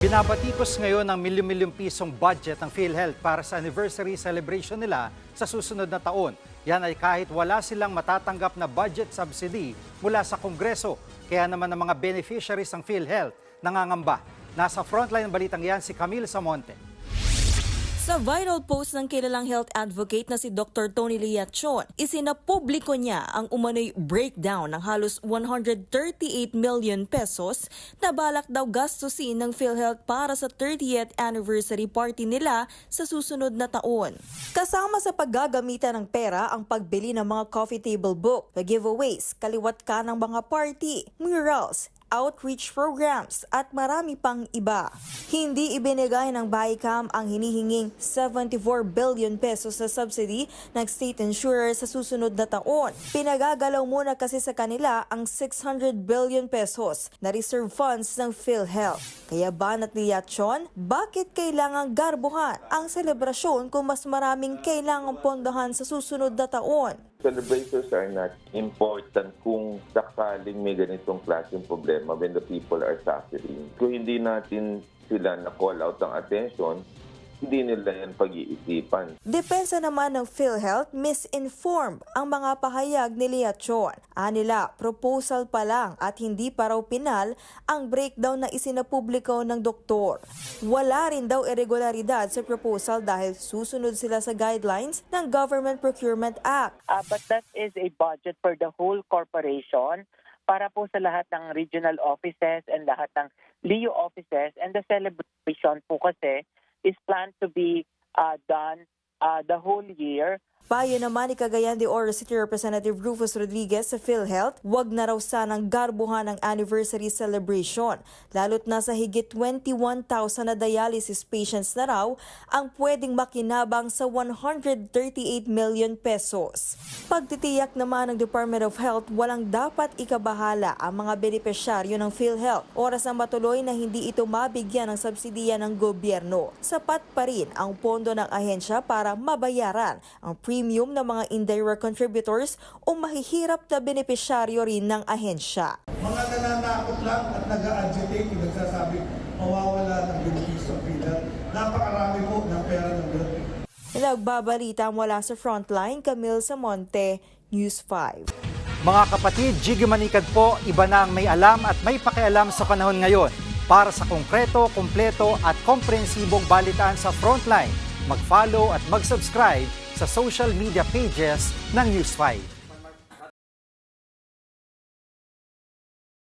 Binabatikos ngayon ng milyon-milyong pisong budget ng PhilHealth para sa anniversary celebration nila sa susunod na taon. Yan ay kahit wala silang matatanggap na budget subsidy mula sa Kongreso. Kaya naman ang mga beneficiaries ng PhilHealth nangangamba. Nasa frontline ng balitang yan si Camille Samonte. Sa viral post ng kilalang health advocate na si Dr. Tony Liachon, isinapubliko niya ang umano'y breakdown ng halos 138 million pesos na balak daw gastusin ng PhilHealth para sa 30th anniversary party nila sa susunod na taon. Kasama sa paggagamitan ng pera ang pagbili ng mga coffee table book, giveaways, kaliwat ka ng mga party, murals, outreach programs at marami pang iba. Hindi ibinigay ng BICAM ang hinihinging 74 billion pesos sa subsidy ng state insurer sa susunod na taon. Pinagagalaw muna kasi sa kanila ang 600 billion pesos na reserve funds ng PhilHealth. Kaya banat ni Liachon, bakit kailangang garbuhan ang selebrasyon kung mas maraming kailangang pondahan sa susunod na taon? Celebrations are not important kung sakaling may ganitong klaseng problema when the people are suffering. Kung hindi natin sila na-call out ng attention, hindi nila yan pag-iisipan. Depensa naman ng PhilHealth, misinformed ang mga pahayag ni Liachon. Anila, proposal pa lang at hindi pa raw pinal ang breakdown na isinapubliko ng doktor. Wala rin daw irregularidad sa proposal dahil susunod sila sa guidelines ng Government Procurement Act. But that is a budget for the whole corporation para po sa lahat ng regional offices and lahat ng LEO offices. And the celebration po kasi is planned to be done the whole year. Payo naman ni Cagayan de Oro City Representative Rufus Rodriguez sa PhilHealth, wag na raw sanang garbuhan ang anniversary celebration, lalo't nasa higit 21,000 na dialysis patients na raw ang pwedeng makinabang sa 138 million pesos. Pagtitiyak naman ng Department of Health, walang dapat ikabahala ang mga benepisyaryo ng PhilHealth. Oras ang matuloy na hindi ito mabigyan ng subsidiya ng gobyerno. Sapat pa rin ang pondo ng ahensya para mabayaran ang premium ng mga indirect contributors o mahihirap na benepisyaryo rin ng ahensya. Mga nananakot lang at nag-a-agitate yung nagsasabi mawawala ng benepisyo ng PhilHealth. Napakarami po ng pera ng gobyerno. Nagbabalita mula sa Frontline, Camille Samonte, News 5. Mga kapatid, Jiggy Manikad po, iba na ang may alam at may pakialam sa panahon ngayon. Para sa konkreto, kumpleto at komprehensibong balitaan sa Frontline, mag-follow at mag-subscribe sa social media pages ng News 5.